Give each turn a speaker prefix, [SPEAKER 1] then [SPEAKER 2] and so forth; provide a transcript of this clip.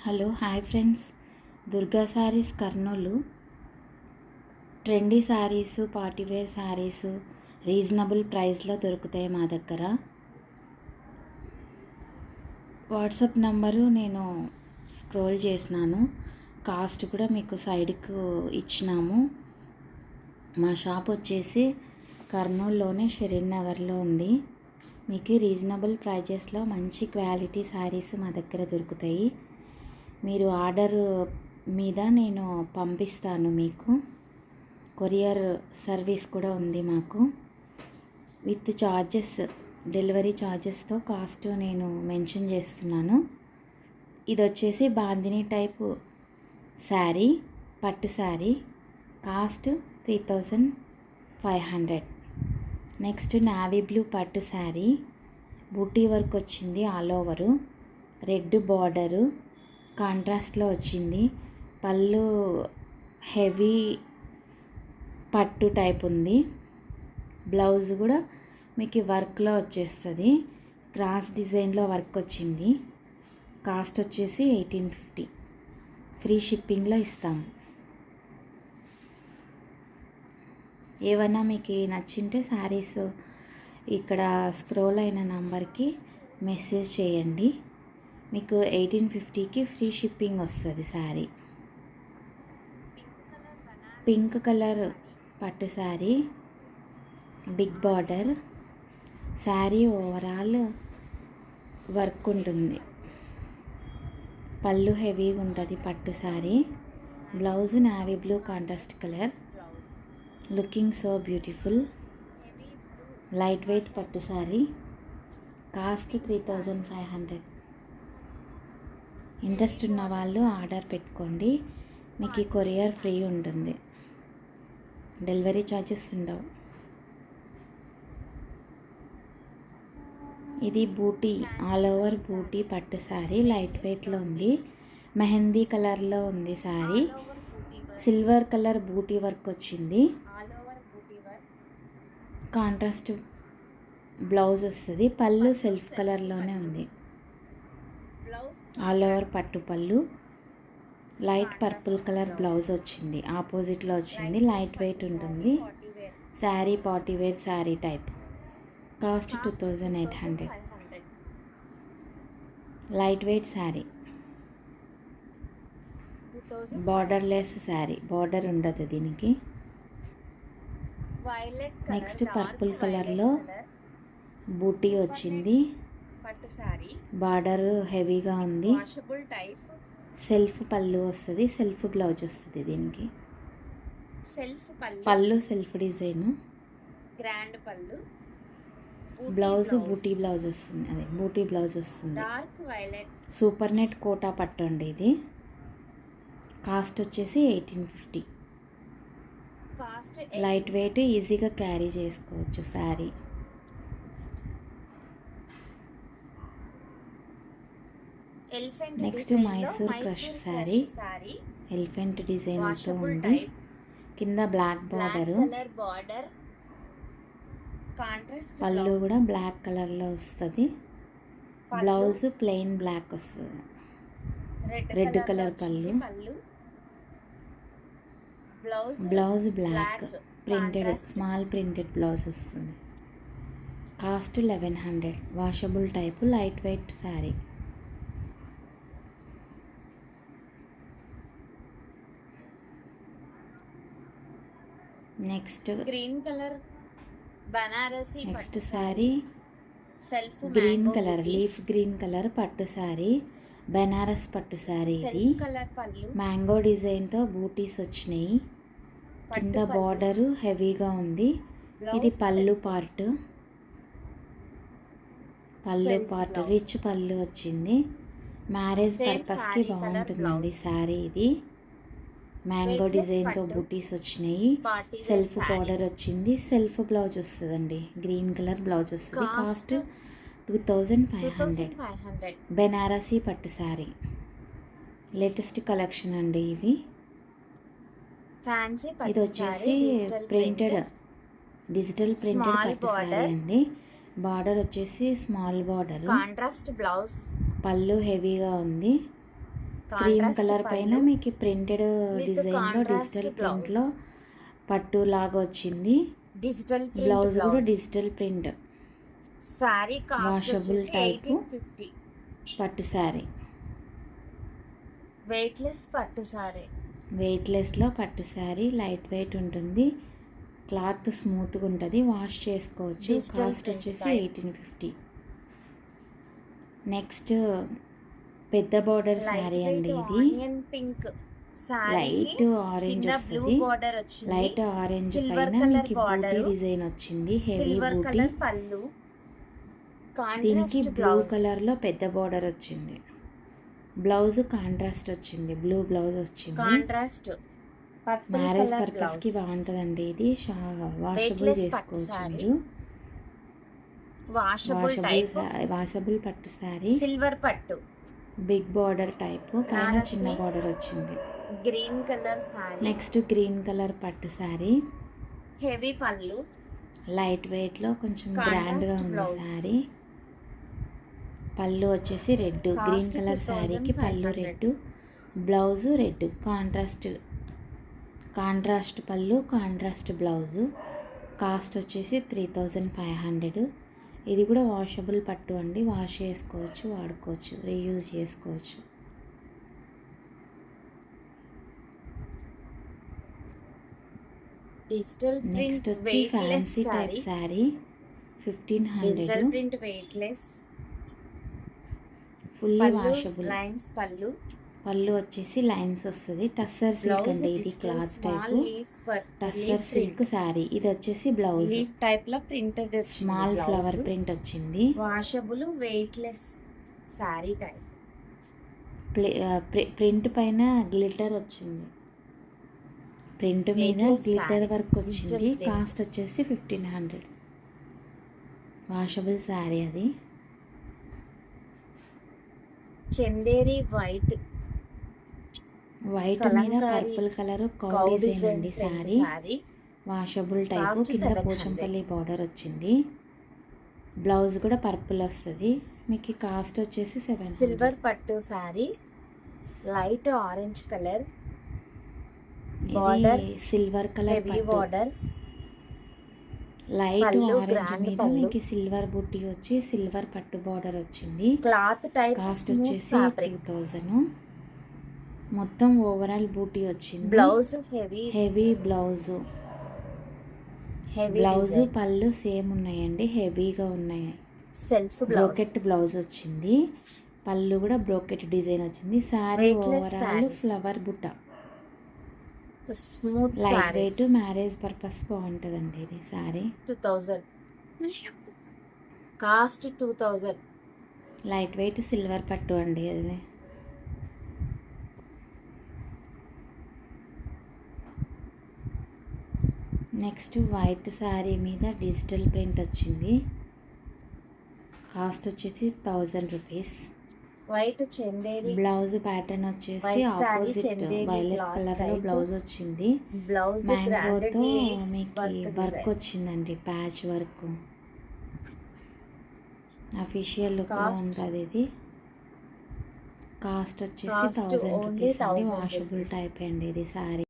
[SPEAKER 1] Hello hi friends, Durga saris Kurnool. Trendy saris, party wear saris reasonable ప్రైస్లో దొరుకుతాయి మా దగ్గర. వాట్సాప్ నంబరు నేను స్క్రోల్ చేసినాను, కాస్ట్ కూడా మీకు సైడ్కు ఇచ్చినాము. మా షాప్ వచ్చేసి కర్నూలులోనే షరీన్ నగర్లో ఉంది. మీకు రీజనబుల్ ప్రైజెస్లో మంచి క్వాలిటీ శారీస్ మా దగ్గర దొరుకుతాయి. మీరు ఆర్డర్ మీద నేను పంపిస్తాను. మీకు కొరియర్ సర్వీస్ కూడా ఉంది మాకు. విత్ చార్జెస్, డెలివరీ ఛార్జెస్తో కాస్ట్ నేను మెన్షన్ చేస్తున్నాను. ఇది వచ్చేసి బాందిని టైపు శారీ, పట్టు sari. Cost 3500. Next navy blue పట్టు శారీ, బూటీ వర్క్ వచ్చింది ఆల్ ఓవరు, రెడ్ బార్డరు కాంట్రాస్ట్లో వచ్చింది. పళ్ళు హెవీ పట్టు టైప్ ఉంది. బ్లౌజ్ కూడా మీకు వర్క్లో వచ్చేస్తుంది, క్రాస్ డిజైన్లో వర్క్ వచ్చింది. కాస్ట్ వచ్చేసి 1850. ఫ్రీ షిప్పింగ్లో ఇస్తాము. ఏమన్నా మీకు నచ్చింటే శారీస్ ఇక్కడ స్క్రోల్ అయిన నంబర్కి మెసేజ్ చేయండి. మీకు 1850కి ఫ్రీ షిప్పింగ్ వస్తుంది శారీ. పింక్ కలర్ పట్టు sari, big border sari, overall work ఉంటుంది. పళ్ళు హెవీగా ఉంటుంది పట్టు sari. Blouse navy blue contrast colour, looking so beautiful. Light weight పట్టు శారీ. కాస్ట్ 3500. ఇంట్రెస్ట్ ఉన్న వాళ్ళు ఆర్డర్ పెట్టుకోండి. మీకు ఈ కొరియర్ ఫ్రీ ఉంటుంది, డెలివరీ ఛార్జెస్ ఉండవు. ఇది బూటీ, ఆల్ ఓవర్ బూటీ పట్టు శారీ, లైట్ వెయిట్లో ఉంది. మెహందీ కలర్లో ఉంది శారీ. సిల్వర్ కలర్ బూటీ వర్క్ వచ్చింది. కాంట్రాస్ట్ బ్లౌజ్ వస్తుంది. పళ్ళు సెల్ఫ్ కలర్లోనే ఉంది. ఆల్ ఓవర్ పట్టు పళ్ళు. లైట్ పర్పుల్ కలర్ బ్లౌజ్ వచ్చింది, ఆపోజిట్లో వచ్చింది. లైట్ వెయిట్ ఉంటుంది sari, party wear sari type. Cost 2800. Light weight sari, borderless sari, border ఉండదు దీనికి. నెక్స్ట్ పర్పుల్ కలర్లో బూటీ వచ్చింది. బార్డర్ హెవీగా ఉంది. సెల్ఫ్ పళ్ళు వస్తుంది, సెల్ఫ్ బ్లౌజ్ వస్తుంది దీనికి. పళ్ళు సెల్ఫ్ డిజైన్,
[SPEAKER 2] గ్రాండ్ పళ్ళు.
[SPEAKER 1] బ్లౌజ్ బూటీ బ్లౌజ్ వస్తుంది, అదే బూటీ బ్లౌజ్ వస్తుంది. సూపర్ నెట్ కోటా పట్టు అండి ఇది. కాస్ట్ వచ్చేసి 1850. లైట్ వెయిట్, ఈజీగా క్యారీ చేసుకోవచ్చు sari. Next Mysore crush sari, elephant డిజైన్తో ఉంది. కింద బ్లాక్ బార్డరు, పళ్ళు కూడా బ్లాక్ కలర్లో వస్తుంది. బ్లౌజ్ ప్లెయిన్ బ్లాక్ వస్తుంది, రెడ్ కలర్ పళ్ళు. Blouse black printed, small printed blouse వస్తుంది. Cost 1100. Washable type light weight sari. Next
[SPEAKER 2] green colour Banarasi.
[SPEAKER 1] Next sari green colour, leaf green colour పట్టు శారీ, బనారస్ పట్టు శారీ. ఇది మ్యాంగో డిజైన్తో బూటీస్ వచ్చినాయి. కింద బార్డరు హెవీగా ఉంది. ఇది పళ్ళు పార్ట్, రిచ్ పళ్ళు వచ్చింది. మ్యారేజ్ పర్పస్కి బాగుంటుందండి శారీ ఇది. మ్యాంగో డిజైన్తో బూటీస్ వచ్చినాయి. సెల్ఫ్ బార్డర్ వచ్చింది, సెల్ఫ్ బ్లౌజ్ వస్తుందండి, గ్రీన్ కలర్ బ్లౌజ్ వస్తుంది. కాస్ట్ 2500. బెనారసీ పట్టు శారీ, లేటెస్ట్ కలెక్షన్ అండి ఇవి. ఇది వచ్చేసి ప్రింటెడ్, డిజిటల్ ప్రింటెడ్ పట్టు శారీ అండి. బార్డర్ వచ్చేసి స్మాల్ బార్డర్,
[SPEAKER 2] కాంట్రాస్ట్ బ్లౌజ్.
[SPEAKER 1] పళ్ళు హెవీగా ఉంది. క్రీమ్
[SPEAKER 2] Contrast
[SPEAKER 1] కలర్ పైన
[SPEAKER 2] పళ్ళు
[SPEAKER 1] మీకు ప్రింటెడ్
[SPEAKER 2] with
[SPEAKER 1] డిజైన్లో
[SPEAKER 2] contrast
[SPEAKER 1] డిజిటల్
[SPEAKER 2] blouse.
[SPEAKER 1] ప్రింట్లో పట్టు లాగా వచ్చింది.
[SPEAKER 2] డిజిటల్
[SPEAKER 1] బ్లౌజ్ కూడా
[SPEAKER 2] blouse.
[SPEAKER 1] Digital print
[SPEAKER 2] sorry cost
[SPEAKER 1] Washable
[SPEAKER 2] వచ్చేసి
[SPEAKER 1] type.
[SPEAKER 2] 1850.
[SPEAKER 1] పట్టు శారీ,
[SPEAKER 2] వెయిట్లెస్ పట్టు సారీ.
[SPEAKER 1] వెయిట్లెస్లో పట్టు శారీ, లైట్ వెయిట్ ఉంటుంది, క్లాత్ స్మూత్గా ఉంటుంది, వాష్ చేసుకోవచ్చు.
[SPEAKER 2] Digital
[SPEAKER 1] కాస్ట్
[SPEAKER 2] print
[SPEAKER 1] వచ్చేసి
[SPEAKER 2] type.
[SPEAKER 1] 1850. నెక్స్ట్ పెద్ద బార్డర్ శారీ అండి ఇది.
[SPEAKER 2] Onion pink sorry
[SPEAKER 1] light orange
[SPEAKER 2] blue
[SPEAKER 1] వస్తుంది,
[SPEAKER 2] బార్డర్ వచ్చింది.
[SPEAKER 1] లైట్ ఆరెంజ్
[SPEAKER 2] Silver
[SPEAKER 1] పైన
[SPEAKER 2] colour
[SPEAKER 1] మీకు
[SPEAKER 2] border.
[SPEAKER 1] బూటీ డిజైన్ వచ్చింది, హెవీ
[SPEAKER 2] సిల్వర్
[SPEAKER 1] బూటీ.
[SPEAKER 2] కలర్ పళ్ళు.
[SPEAKER 1] దీనికి
[SPEAKER 2] కాంట్రాస్ట్
[SPEAKER 1] బ్లూ
[SPEAKER 2] బ్లౌజ్.
[SPEAKER 1] కలర్లో పెద్ద బార్డర్ వచ్చింది. బ్లౌజ్ కాంట్రాస్ట్ వచ్చింది, బ్లూ బ్లౌజ్ వచ్చింది.
[SPEAKER 2] కాంట్రాస్ట్ పర్పుల్
[SPEAKER 1] మ్యారేజ్
[SPEAKER 2] కలర్
[SPEAKER 1] పర్పస్కి
[SPEAKER 2] బ్లౌజ్.
[SPEAKER 1] బాగుంటుందండి ఇది. వాషబుల్
[SPEAKER 2] Weightless పట్టు
[SPEAKER 1] చేసుకోవచ్చు
[SPEAKER 2] saree.
[SPEAKER 1] మీరు.
[SPEAKER 2] Washable type.
[SPEAKER 1] వాషబుల్ పట్టు శారీ,
[SPEAKER 2] సిల్వర్ పట్టు.
[SPEAKER 1] బిగ్ బార్డర్ టైప్, పైన
[SPEAKER 2] బనారసి.
[SPEAKER 1] చిన్న బార్డర్ వచ్చింది.
[SPEAKER 2] Green colour sorry.
[SPEAKER 1] Next green colour పట్టు శారీ,
[SPEAKER 2] హెవీ పళ్ళు.
[SPEAKER 1] లైట్ వెయిట్లో కొంచెం
[SPEAKER 2] Contrast
[SPEAKER 1] గ్రాండ్గా ఉంది
[SPEAKER 2] blouse.
[SPEAKER 1] శారీ. పళ్ళు వచ్చేసి రెడ్,
[SPEAKER 2] Cost
[SPEAKER 1] గ్రీన్ కలర్ శారీకి పళ్ళు
[SPEAKER 2] 2500.
[SPEAKER 1] Red, blouse red. కాంట్రాస్ట్ పళ్ళు, కాంట్రాస్ట్ బ్లౌజు. కాస్ట్ వచ్చేసి 3500. ఇది కూడా వాషబుల్ పట్టు అండి, వాష్ చేసుకోవచ్చు, వాడుకోవచ్చు, రీయూజ్ చేసుకోవచ్చు.
[SPEAKER 2] డిజిటల్
[SPEAKER 1] నెక్స్ట్
[SPEAKER 2] ప్రింట్
[SPEAKER 1] వచ్చి
[SPEAKER 2] weightless
[SPEAKER 1] fancy type
[SPEAKER 2] sorry.
[SPEAKER 1] Sari,
[SPEAKER 2] digital
[SPEAKER 1] 1500.
[SPEAKER 2] Print weightless.
[SPEAKER 1] Fully
[SPEAKER 2] పళ్ళు
[SPEAKER 1] వాషబుల్.
[SPEAKER 2] లైన్స్ పళ్ళు.
[SPEAKER 1] పళ్ళు వచ్చేసి లైన్స్ వస్తుంది. టస్సర్ సిల్క్ అండి ఇది, cloth type. Tussar silk sari. ఇది వచ్చేసి బ్లౌజ్,
[SPEAKER 2] లీఫ్ టైప్ లో ప్రింటెడ్
[SPEAKER 1] స్మాల్ ఫ్లవర్ ప్రింట్ వచ్చింది.
[SPEAKER 2] Washable weightless sorry type.
[SPEAKER 1] Print పైన గ్లిటర్ వచ్చింది, ప్రింట్ మీద
[SPEAKER 2] Weightless
[SPEAKER 1] గ్లిటర్
[SPEAKER 2] saree.
[SPEAKER 1] వర్క్ వచ్చింది.
[SPEAKER 2] Digital print.
[SPEAKER 1] కాస్ట్ వచ్చేసి 1500. వాషబుల్ శారీ అది.
[SPEAKER 2] చందేరి వైట్
[SPEAKER 1] వైట్ మీద
[SPEAKER 2] Kalamkari
[SPEAKER 1] purple colour cow
[SPEAKER 2] cow
[SPEAKER 1] design
[SPEAKER 2] design
[SPEAKER 1] అండి
[SPEAKER 2] print
[SPEAKER 1] sari.
[SPEAKER 2] Sari.
[SPEAKER 1] Washable type,
[SPEAKER 2] Cost
[SPEAKER 1] కింద
[SPEAKER 2] 700.
[SPEAKER 1] పోచంపల్లి బార్డర్ వచ్చింది. బ్లౌజ్ కూడా పర్పుల్ వస్తుంది. మీకు కాస్ట్ వచ్చేసి 700.
[SPEAKER 2] సిల్వర్ పట్టు sari. Light orange colour border.
[SPEAKER 1] ఇది సిల్వర్ కలర్
[SPEAKER 2] హెవీ
[SPEAKER 1] పట్టు,
[SPEAKER 2] బార్డర్.
[SPEAKER 1] లైట్
[SPEAKER 2] పళ్ళు
[SPEAKER 1] ఆరెంజ్
[SPEAKER 2] grand
[SPEAKER 1] మీద
[SPEAKER 2] పళ్ళు.
[SPEAKER 1] మీకు సిల్వర్ బుట్టి వచ్చి సిల్వర్ పట్టు బార్డర్ వచ్చింది.
[SPEAKER 2] క్లాత్ టైప్
[SPEAKER 1] కాస్ట్
[SPEAKER 2] స్మూత్
[SPEAKER 1] వచ్చేసి
[SPEAKER 2] ఫ్యాబ్రిక్.
[SPEAKER 1] 2000. మొత్తం ఓవరాల్ బూటీ వచ్చింది.
[SPEAKER 2] Blouse heavy
[SPEAKER 1] heavy blouse,
[SPEAKER 2] heavy
[SPEAKER 1] blouse పళ్ళు సేమ్ ఉన్నాయండి, హెవీగా ఉన్నాయి.
[SPEAKER 2] Self blouse.
[SPEAKER 1] బ్రోకెట్ బ్లౌజ్ వచ్చింది, పళ్ళు కూడా బ్రోకెట్ డిజైన్ వచ్చింది. Sari
[SPEAKER 2] Weightless
[SPEAKER 1] overall
[SPEAKER 2] sarees.
[SPEAKER 1] Flower బుట్ట,
[SPEAKER 2] smooth
[SPEAKER 1] light
[SPEAKER 2] sarees.
[SPEAKER 1] Weight, marriage purpose బాగుంటుందండి ఇది sari.
[SPEAKER 2] 2000. Cost 2000.
[SPEAKER 1] Light weight silver పట్టు అండి అది. నెక్స్ట్ వైట్ శారీ మీద డిజిటల్ ప్రింట్ వచ్చింది. కాస్ట్ వచ్చేసి 1000 rupees.
[SPEAKER 2] White Chanderi
[SPEAKER 1] blouse pattern వచ్చేసి
[SPEAKER 2] White saree,
[SPEAKER 1] opposite
[SPEAKER 2] Chanderi
[SPEAKER 1] violet
[SPEAKER 2] cloth
[SPEAKER 1] colour లో
[SPEAKER 2] type.
[SPEAKER 1] బ్లౌజ్ వచ్చింది.
[SPEAKER 2] బ్లౌజ్
[SPEAKER 1] మ్యాంగోతో మీకు వర్క్ వచ్చిందండి, ప్యాచ్ వర్క్. అఫీషియల్ లుక్ లో
[SPEAKER 2] Cost?
[SPEAKER 1] ఉంటుంది ఇది. కాస్ట్ వచ్చేసి
[SPEAKER 2] Cost
[SPEAKER 1] 1000
[SPEAKER 2] only
[SPEAKER 1] రూపీస్ అండి.
[SPEAKER 2] 1000
[SPEAKER 1] వాషబుల్
[SPEAKER 2] rupees.
[SPEAKER 1] టైప్ అండి ఇది శారీ.